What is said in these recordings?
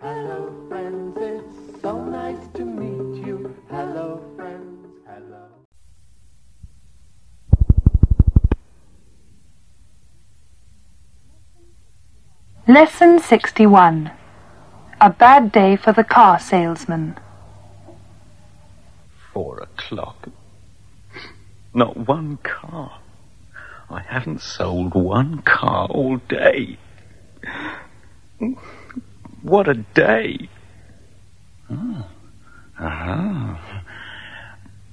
Hello, friends, it's so nice to meet you. Hello, friends, hello. Lesson 61. A bad day for the car salesman. 4 o'clock. Not one car. I haven't sold one car all day. What a day.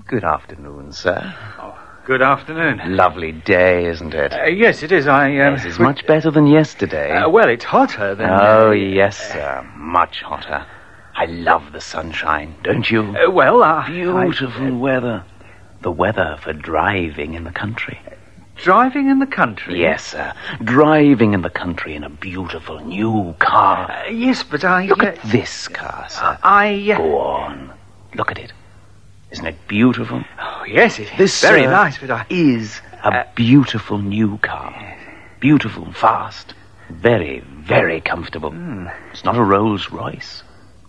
Good afternoon, sir. Oh, good afternoon. Lovely day, isn't it? Yes, it is. Yes, it's much better than yesterday. Well, it's hotter than... Oh, yes, sir. Much hotter. I love the sunshine, don't you? Beautiful weather. The weather for driving in the country. Driving in the country? Yes, sir. Driving in the country in a beautiful new car. Yes, but Look at this car, sir. Go on. Look at it. Isn't it beautiful? Oh, yes, it is. This very nice, but is a beautiful new car. Beautiful, fast, very, very comfortable. It's not a Rolls-Royce,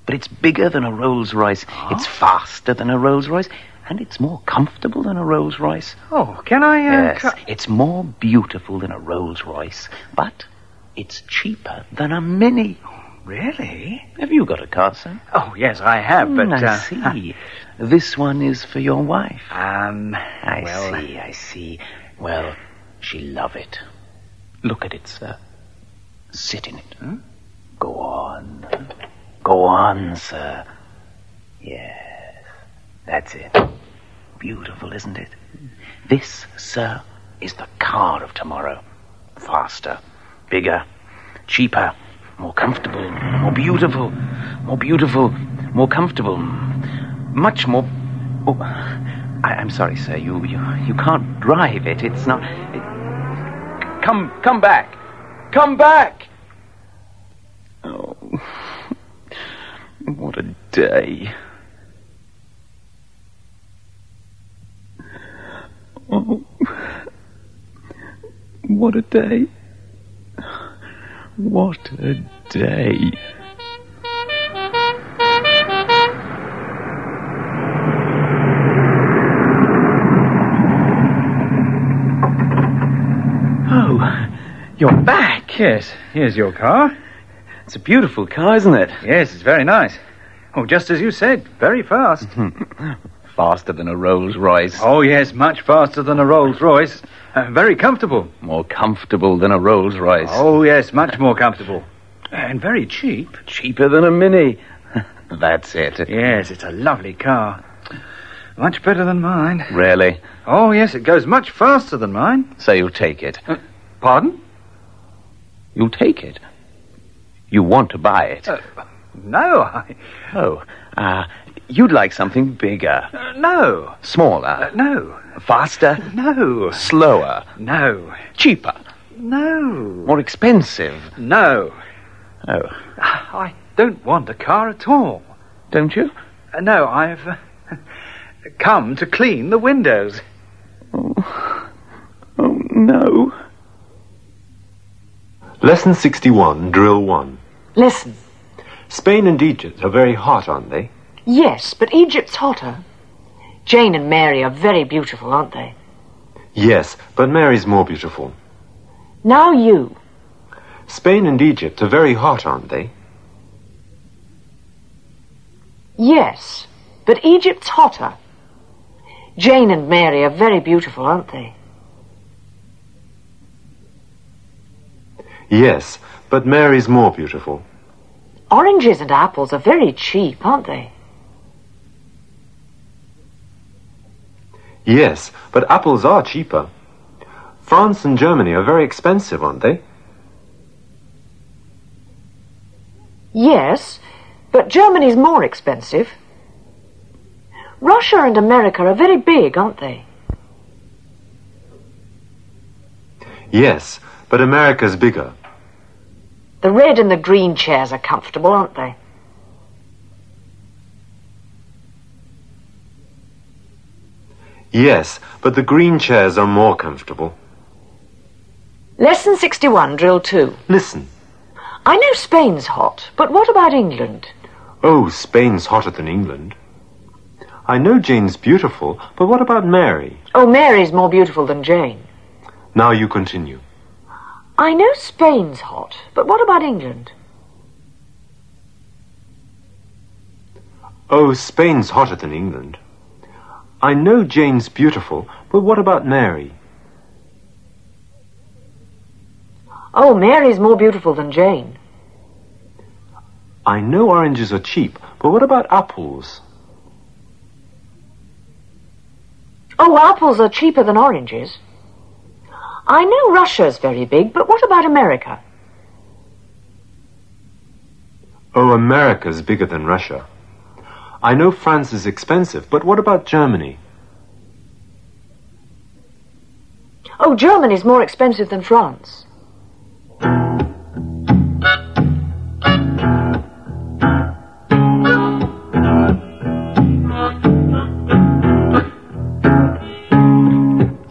but it's bigger than a Rolls-Royce. It's faster than a Rolls-Royce, and it's more comfortable than a Rolls-Royce. Oh, can I... Yes, it's more beautiful than a Rolls-Royce, but it's cheaper than a Mini. Really? Have you got a car, sir? Oh, yes, I have, but... I see. This one is for your wife. I see. Well, she'll love it. Look at it, sir. Sit in it. Go on. Go on, sir. Yes, that's it. Beautiful, isn't it? This, sir, is the car of tomorrow. Faster, bigger, cheaper, more comfortable, more beautiful, more comfortable, much more... Oh, I'm sorry, sir. You can't drive it. It's not... Come back. Come back. Oh, what a day. Oh, what a day. What a day. Oh, you're back. Yes, here's your car. It's a beautiful car, isn't it? Yes, it's very nice. Oh, just as you said, very fast. Faster than a Rolls-Royce. Oh, yes, much faster than a Rolls-Royce. Very comfortable. More comfortable than a Rolls-Royce. Oh, yes, much more comfortable. And very cheap. Cheaper than a Mini. That's it. Yes, it's a lovely car. Much better than mine. Really? Oh, yes, it goes much faster than mine. So you'll take it. Pardon? You'll take it. You want to buy it. No, Oh, you'd like something bigger. No. Smaller. No. Faster. No. Slower. No. Cheaper. No. More expensive. No. Oh, I don't want a car at all. don't you? No, I've come to clean the windows. Oh, no. Lesson 61, Drill 1. Listen. Spain and Egypt are very hot, aren't they? Yes, but Egypt's hotter. Jane and Mary are very beautiful, aren't they? Yes, but Mary's more beautiful. Now you. Spain and Egypt are very hot, aren't they? Yes, but Egypt's hotter. Jane and Mary are very beautiful, aren't they? Yes, but Mary's more beautiful. Oranges and apples are very cheap, aren't they? Yes, but apples are cheaper. France and Germany are very expensive, aren't they? Yes, but Germany's more expensive. Russia and America are very big, aren't they? Yes, but America's bigger. The red and the green chairs are comfortable, aren't they? Yes, but the green chairs are more comfortable. Lesson 61, Drill 2. Listen. I know Spain's hot, but what about England? Oh, Spain's hotter than England. I know Jane's beautiful, but what about Mary? Oh, Mary's more beautiful than Jane. Now you continue. I know Spain's hot, but what about England? Oh, Spain's hotter than England. I know Jane's beautiful, but what about Mary? Oh, Mary's more beautiful than Jane. I know oranges are cheap, but what about apples? Oh, apples are cheaper than oranges. I know Russia's very big, but what about America? Oh, America's bigger than Russia. I know France is expensive, but what about Germany? Oh, Germany's more expensive than France.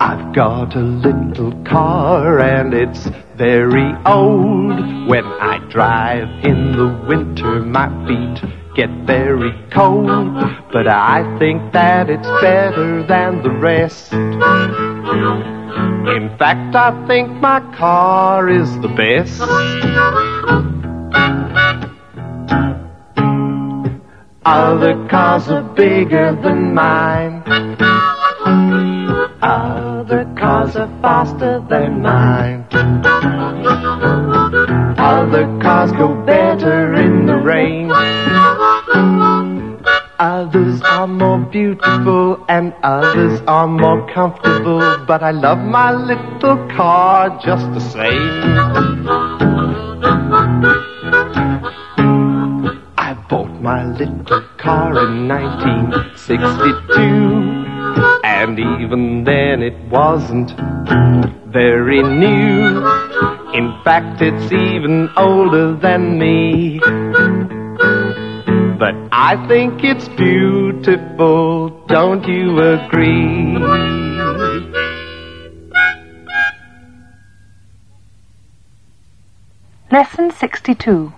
I've got a little car and it's very old. When I drive in the winter, my feet get very cold. But I think that it's better than the rest. In fact, I think my car is the best. Other cars are bigger than mine. Other cars are faster than mine. Other cars go better in the rain. Others are more beautiful and others are more comfortable, but I love my little car just the same. I bought my little car in 1962. And even then it wasn't very new. In fact, it's even older than me. But I think it's beautiful, don't you agree? Lesson 62.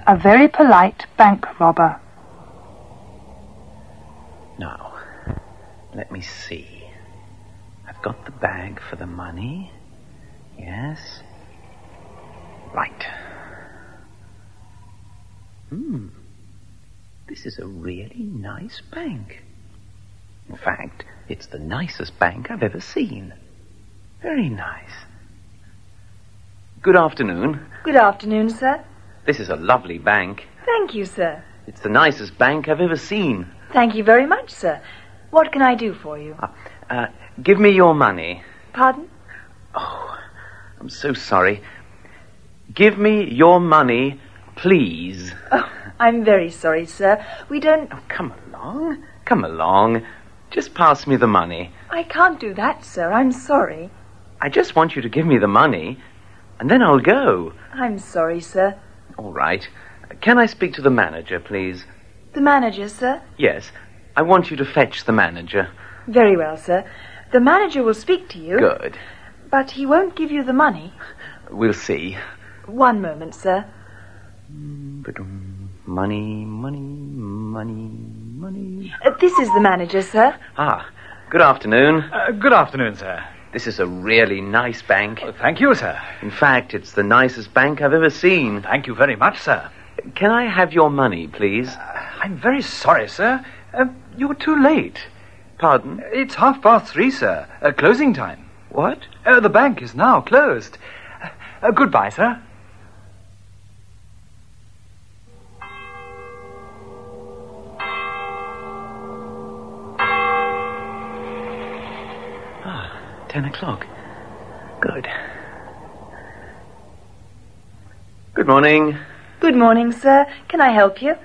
A very polite bank robber. Now, let me see. I've got the bag for the money. Yes. Right. This is a really nice bank. In fact, it's the nicest bank I've ever seen. Very nice. Good afternoon. Good afternoon, sir. This is a lovely bank. Thank you, sir. It's the nicest bank I've ever seen. Thank you very much, sir. What can I do for you? Give me your money. Pardon? Oh, I'm so sorry. Give me your money, please. Oh, I'm very sorry, sir. We don't... Oh, come along. Come along. Just pass me the money. I can't do that, sir. I'm sorry. I just want you to give me the money, and then I'll go. I'm sorry, sir. All right. Can I speak to the manager, please? The manager, sir? Yes. I want you to fetch the manager. Very well, sir. The manager will speak to you. Good. But he won't give you the money. We'll see. One moment, sir. Money, money, money, money. This is the manager, sir. Ah, good afternoon. Good afternoon, sir. This is a really nice bank. Oh, thank you, sir. In fact, it's the nicest bank I've ever seen. Thank you very much, sir. Can I have your money, please? I'm very sorry, sir. You're too late. Pardon? It's 3:30, sir. Closing time. What? The bank is now closed. Goodbye, sir. Ah, 10 o'clock. Good. Good morning. Good morning, sir. Can I help you?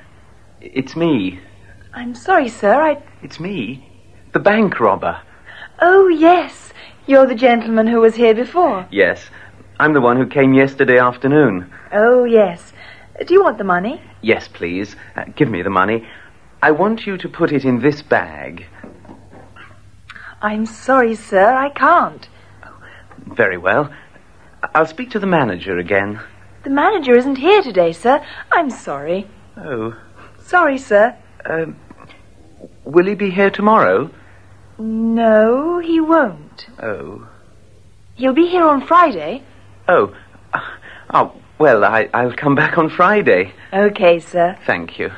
It's me. I'm sorry, sir. It's me. The bank robber. Oh, yes. You're the gentleman who was here before. Yes. I'm the one who came yesterday afternoon. Oh, yes. Do you want the money? Yes, please. Give me the money. I want you to put it in this bag. I'm sorry, sir. I can't. Very well. I'll speak to the manager again. The manager isn't here today, sir. I'm sorry. Oh. Sorry, sir. Will he be here tomorrow? No, he won't. Oh. He'll be here on Friday. Oh. Well, I'll come back on Friday. Okay, sir. Thank you.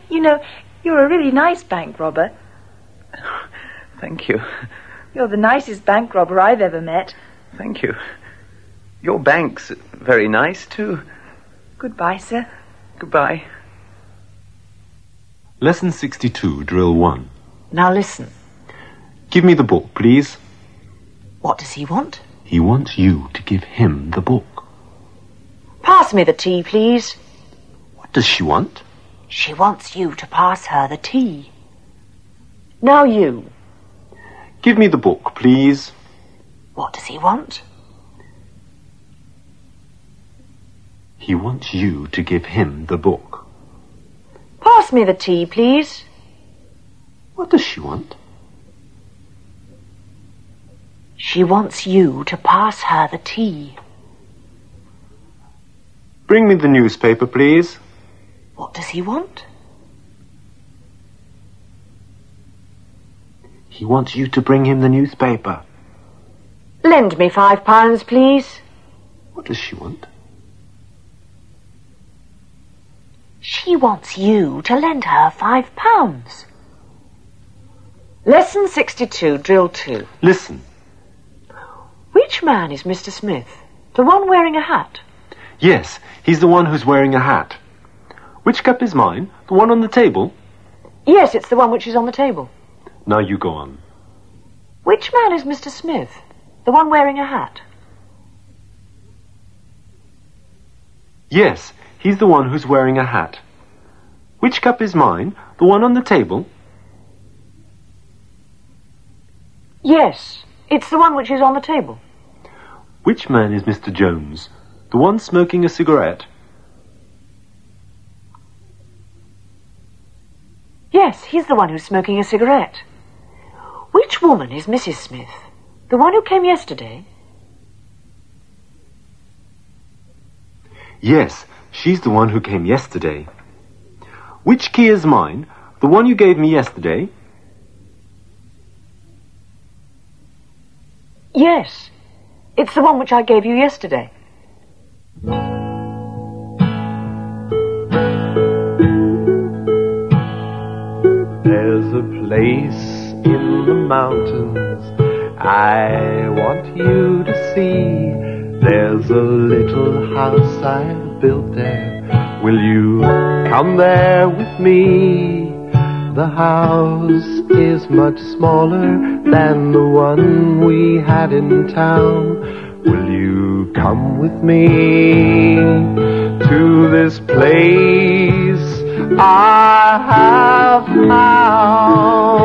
You know, you're a really nice bank robber. Thank you. You're the nicest bank robber I've ever met. Thank you. Your bank's very nice, too. Goodbye, sir. Goodbye. Lesson 62, Drill 1. Now listen. Give me the book, please. What does he want? He wants you to give him the book. Pass me the tea, please. What does she want? She wants you to pass her the tea. Now you. Give me the book, please. What does he want? He wants you to give him the book. Pass me the tea, please. What does she want? She wants you to pass her the tea. Bring me the newspaper, please. What does he want? He wants you to bring him the newspaper. Lend me £5, please. What does she want? She wants you to lend her £5. Lesson 62, Drill 2. Listen. Which man is Mr. Smith? The one wearing a hat? Yes, he's the one who's wearing a hat. Which cup is mine? The one on the table? Yes, it's the one which is on the table. Now you go on. Which man is Mr. Smith? The one wearing a hat? Yes, he's the one who's wearing a hat. Which cup is mine? The one on the table? Yes, it's the one which is on the table. Which man is Mr. Jones? The one smoking a cigarette? Yes, he's the one who's smoking a cigarette. Which woman is Mrs. Smith? The one who came yesterday? Yes, she's the one who came yesterday. Which key is mine? The one you gave me yesterday? Yes, it's the one which I gave you yesterday. There's a place in the mountains I want you to see. There's a little house I've built there. Will you come there with me? The house is much smaller than the one we had in town. Will you come with me to this place I have found?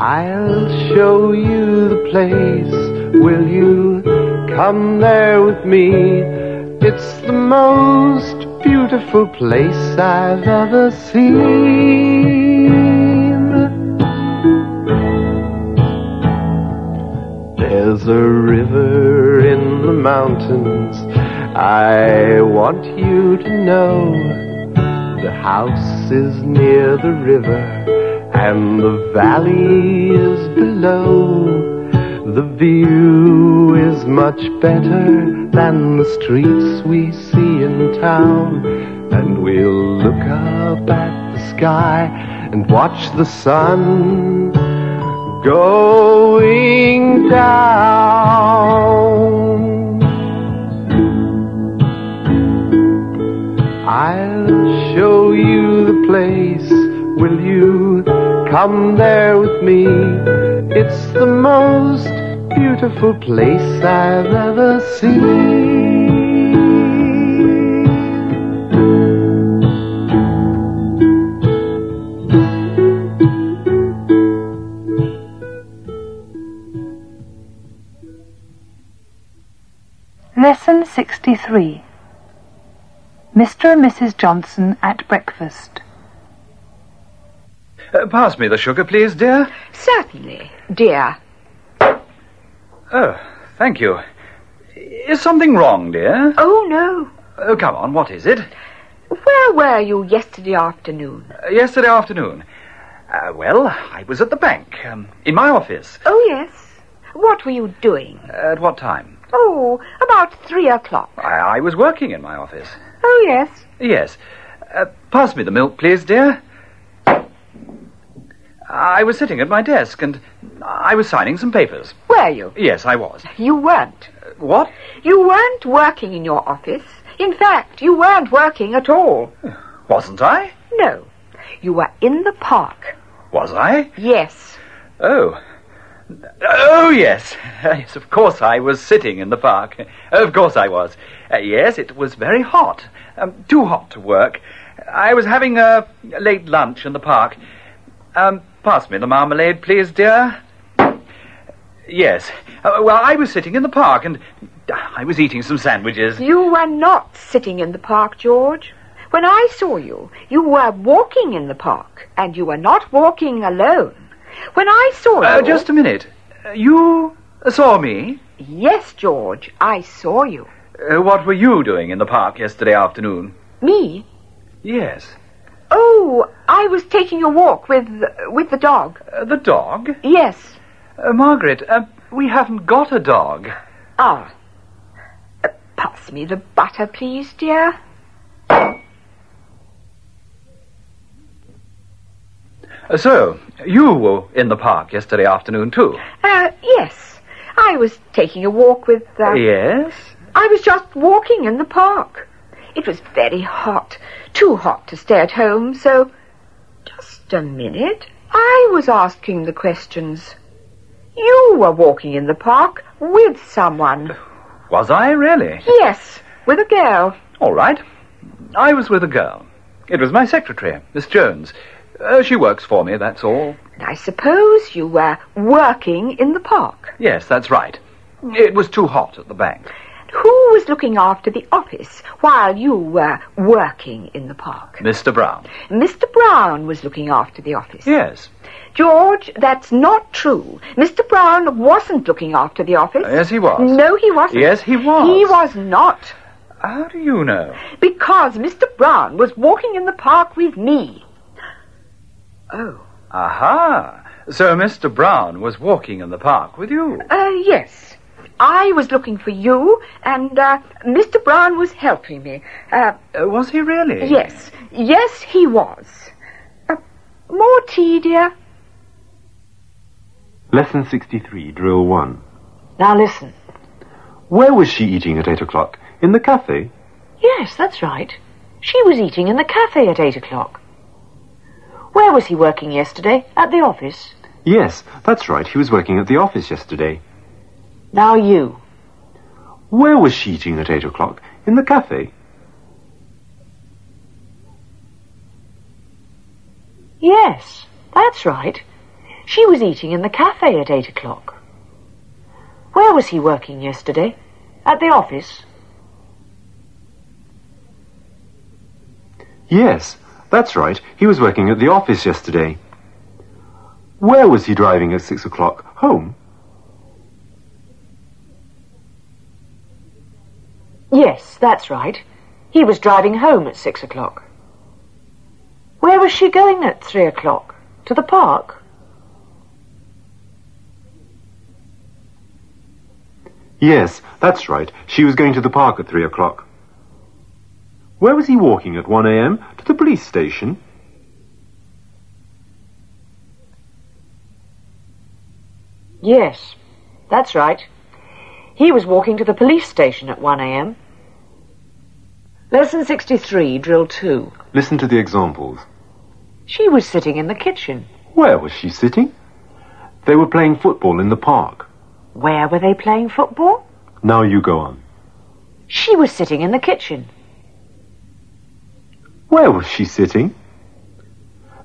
I'll show you the place. Will you come there with me? It's the most beautiful place I've ever seen. There's a river in the mountains I want you to know. The house is near the river and the valley is below. The view is much better than the streets we see in town. And we'll look up at the sky and watch the sun going down. I'll show you the place. Will you come there with me? It's the most beautiful place I've ever seen. Lesson 63. Mr. and Mrs. Johnson at breakfast. Pass me the sugar, please, dear. Certainly, dear. Oh, thank you. Is something wrong, dear? Oh, no. Oh, come on, what is it? Where were you yesterday afternoon? Yesterday afternoon. Well, I was at the bank, in my office. Oh, yes. What were you doing? At what time? Oh, about 3 o'clock. I was working in my office. Oh, yes. Yes. Pass me the milk, please, dear. I was sitting at my desk, and I was signing some papers. Were you? Yes, I was. You weren't. What? You weren't working in your office. In fact, you weren't working at all. Wasn't I? No. You were in the park. Was I? Yes. Oh. Oh, yes. Yes, of course I was sitting in the park. Of course I was. Yes, it was very hot. Too hot to work. I was having a late lunch in the park. Pass me the marmalade, please, dear. Yes. Well, I was sitting in the park, and I was eating some sandwiches. You were not sitting in the park, George. When I saw you, you were walking in the park, and you were not walking alone. When I saw you... Just a minute. You saw me? Yes, George, I saw you. What were you doing in the park yesterday afternoon? Me? Yes. Oh, I was taking a walk with the dog. The dog? Yes. Margaret, we haven't got a dog. Ah. Pass me the butter, please, dear. So, you were in the park yesterday afternoon, too? Yes. I was taking a walk with... Yes? I was just walking in the park. It was very hot. Too hot to stay at home, so... Just a minute. I was asking the questions. You were walking in the park with someone. Was I, really? Yes, with a girl. All right. I was with a girl. It was my secretary, Miss Jones. She works for me, that's all. And I suppose you were working in the park. Yes, that's right. It was too hot at the bank. Who was looking after the office while you were working in the park? Mr. Brown. Mr. Brown was looking after the office. Yes. George, that's not true. Mr. Brown wasn't looking after the office. Yes, he was. No, he wasn't. Yes, he was. He was not. How do you know? Because Mr. Brown was walking in the park with me. Oh. Aha. So Mr. Brown was walking in the park with you? Yes. I was looking for you, and Mr. Brown was helping me. Was he really? Yes. Yes, he was. More tea, dear? Lesson 63, Drill 1. Now listen. Where was she eating at 8 o'clock? In the cafe? Yes, that's right. She was eating in the cafe at 8 o'clock. Where was he working yesterday? At the office? Yes, that's right. He was working at the office yesterday. Now you. Where was she eating at 8 o'clock? In the cafe? Yes, that's right. She was eating in the cafe at 8 o'clock. Where was he working yesterday? At the office? Yes, that's right. He was working at the office yesterday. Where was he driving at 6 o'clock? Home? Yes, that's right. He was driving home at 6 o'clock. Where was she going at 3 o'clock? To the park? Yes, that's right. She was going to the park at 3 o'clock. Where was he walking at 1 a.m.? To the police station? Yes, that's right. He was walking to the police station at 1 a.m. Lesson 63, Drill 2. Listen to the examples. She was sitting in the kitchen. Where was she sitting? They were playing football in the park. Where were they playing football? Now you go on. She was sitting in the kitchen. Where was she sitting?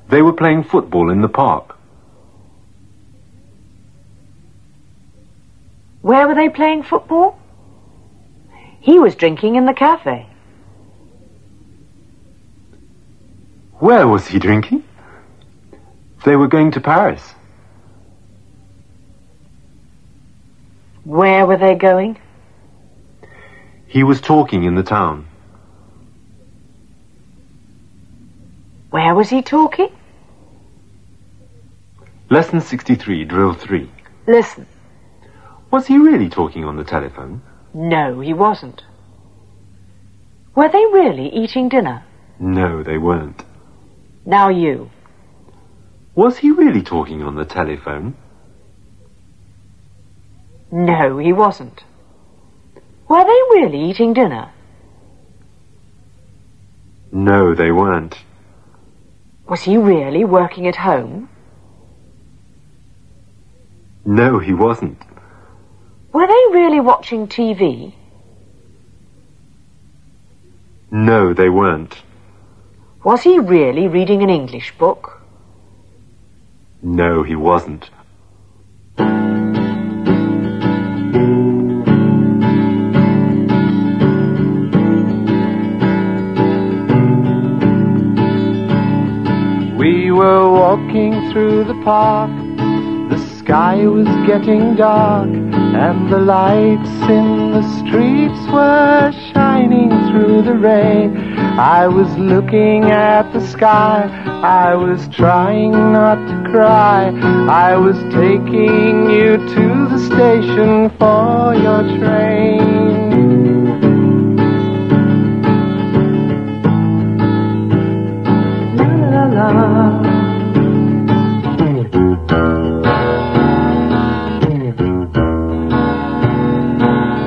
They were playing football in the park. Where were they playing football? He was drinking in the cafe. Where was he drinking? They were going to Paris. Where were they going? He was talking in the town. Where was he talking? Lesson 63, drill 3. Listen. Was he really talking on the telephone? No, he wasn't. Were they really eating dinner? No, they weren't. Now you. Was he really talking on the telephone? No, he wasn't. Were they really eating dinner? No, they weren't. Was he really working at home? No, he wasn't. Were they really watching TV? No, they weren't. Was he really reading an English book? No, he wasn't. We were walking through the park. The sky was getting dark, and the lights in the streets were shining through the rain. I was looking at the sky, I was trying not to cry. I was taking you to the station for your train. La la la.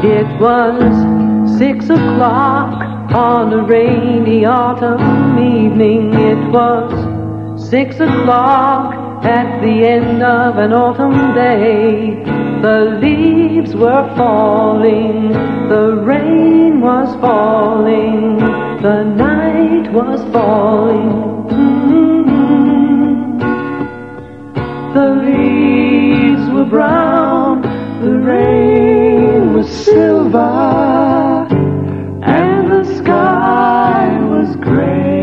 It was 6 o'clock on a rainy autumn evening. It was 6 o'clock at the end of an autumn day. The leaves were falling, the rain was falling, the night was falling. The leaves were brown, the rain was silver, and the sky was gray.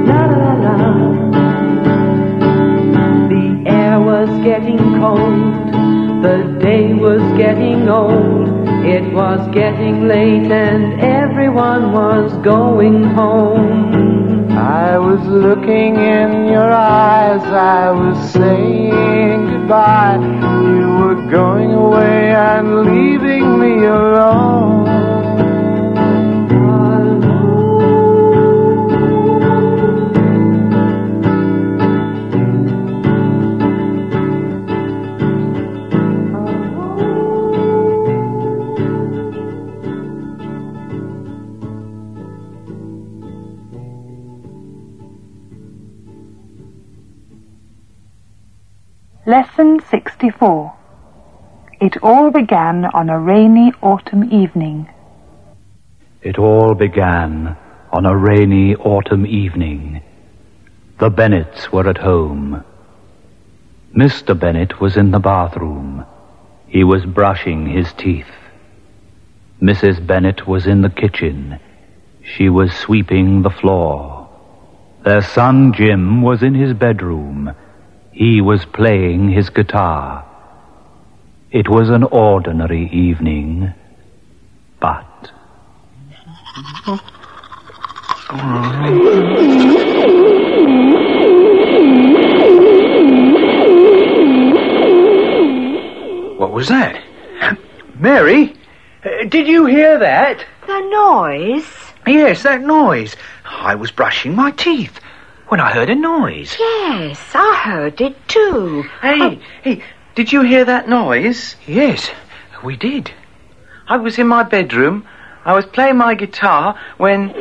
La la la. The air was getting cold, the day was getting old. It was getting late and everyone was going home. I was looking in your eyes, I was saying goodbye. You were going away and leaving me alone. Lesson 64. It all began on a rainy autumn evening. It all began on a rainy autumn evening. The Bennets were at home. Mr. Bennet was in the bathroom. He was brushing his teeth. Mrs. Bennet was in the kitchen. She was sweeping the floor. Their son Jim was in his bedroom. He was playing his guitar. It was an ordinary evening, but... What was that? Mary, did you hear that? The noise? Yes, that noise. I was brushing my teeth when I heard a noise. Yes, I heard it too. Hey, did you hear that noise? Yes, we did. I was in my bedroom. I was playing my guitar when...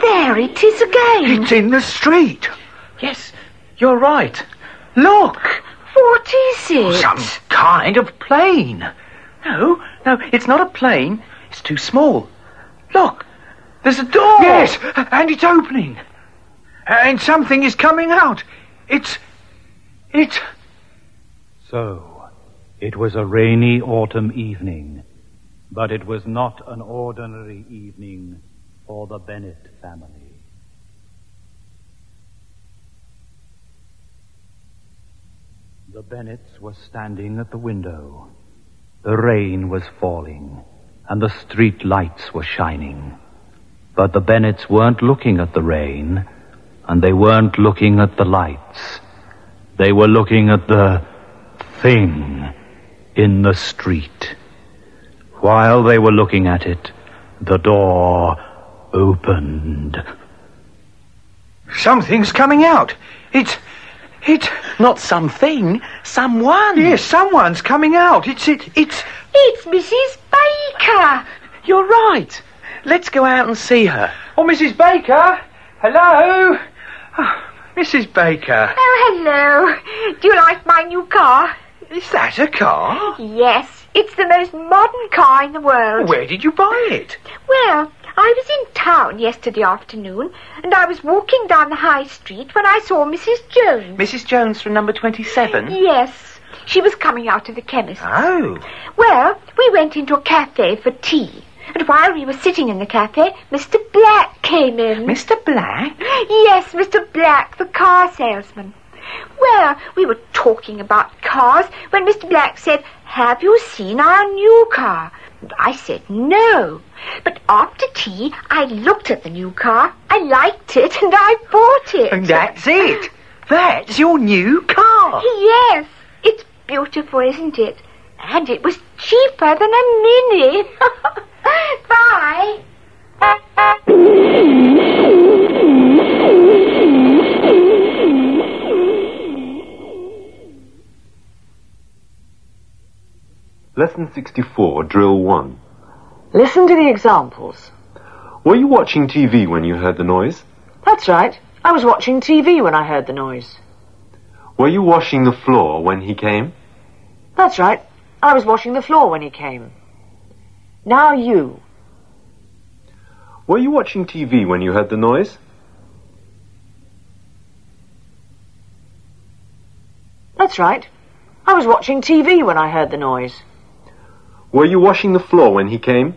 There it is again. It's in the street. Yes, you're right. Look. What is it? Some kind of plane. No, it's not a plane. It's too small. Look, there's a door. Yes, and it's opening. And something is coming out. It's... So, It was a rainy autumn evening, but it was not an ordinary evening for the Bennett family. The Bennetts were standing at the window. The rain was falling, and the street lights were shining. But the Bennetts weren't looking at the rain, and they weren't looking at the lights. They were looking at the thing in the street. While they were looking at it, the door opened. Something's coming out. It's... Not something, someone. Yes, someone's coming out. It's Mrs. Baker. You're right. Let's go out and see her. Oh, Mrs. Baker. Hello. Oh, Mrs. Baker. Oh, hello. Do you like my new car? Is that a car? Yes, it's the most modern car in the world. Where did you buy it? Well, I was in town yesterday afternoon, and I was walking down the high street when I saw Mrs. Jones. Mrs. Jones from number 27? Yes, she was coming out of the chemist's. Oh. Well, we went into a cafe for tea, and while we were sitting in the cafe, Mr. Black came in. Mr. Black? Yes, Mr. Black, the car salesman. Well, we were talking about cars when Mr. Black said, "Have you seen our new car?" And I said, "No." But after tea, I looked at the new car, I liked it, and I bought it. And that's it. That's your new car. Yes, it's beautiful, isn't it? And it was cheaper than a Mini. Bye. Lesson 64, Drill 1. Listen to the examples. Were you watching TV when you heard the noise? That's right. I was watching TV when I heard the noise. Were you washing the floor when he came? That's right. I was washing the floor when he came. Now you. Were you watching TV when you heard the noise? That's right. I was watching TV when I heard the noise. Were you washing the floor when he came?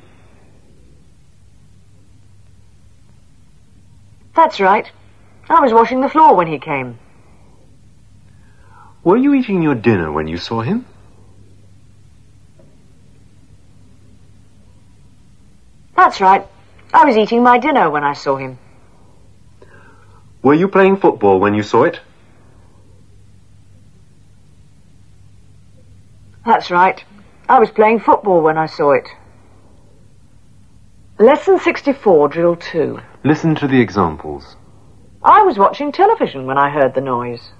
That's right. I was washing the floor when he came. Were you eating your dinner when you saw him? That's right. I was eating my dinner when I saw him. Were you playing football when you saw it? That's right. I was playing football when I saw it. Lesson 64, Drill 2. Listen to the examples. I was watching television when I heard the noise.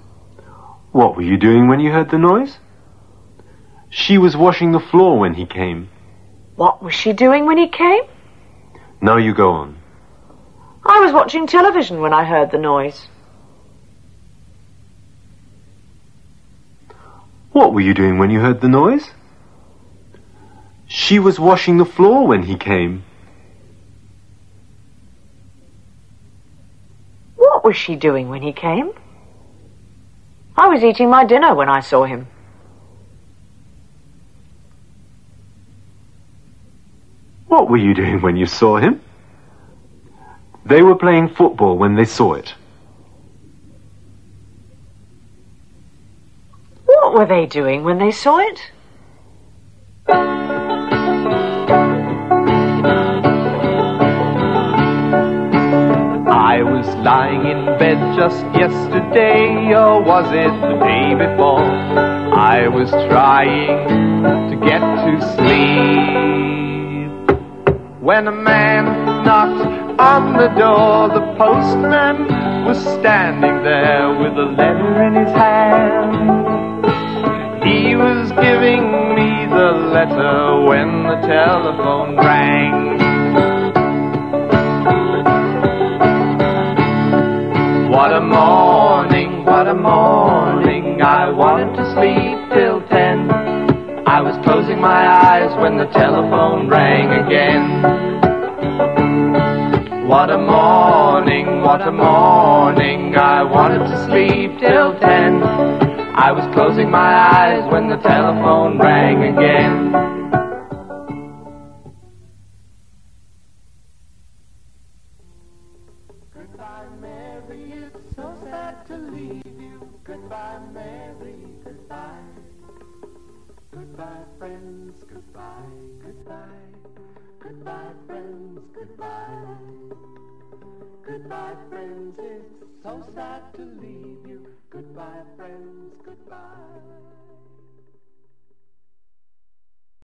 What were you doing when you heard the noise? She was washing the floor when he came. What was she doing when he came? Now you go on. I was watching television when I heard the noise. What were you doing when you heard the noise? She was washing the floor when he came. What was she doing when he came? I was eating my dinner when I saw him. What were you doing when you saw him? They were playing football when they saw it. What were they doing when they saw it? I was lying in bed just yesterday, or was it the day before? I was trying to get to sleep when a man knocked on the door. The postman was standing there with a letter in his hand. He was giving me the letter when the telephone rang. What a morning, what a morning. I wanted to sleep till 10. I was closing my eyes when the telephone rang again. What a morning, what a morning. I wanted to sleep till 10. I was closing my eyes when the telephone rang again. Goodbye, Mary, it's so sad to leave you. Goodbye, Mary, goodbye. Goodbye, friends, goodbye, goodbye. Goodbye, friends, goodbye. Goodbye, friends, it's so sad to leave you. Goodbye, friends, goodbye.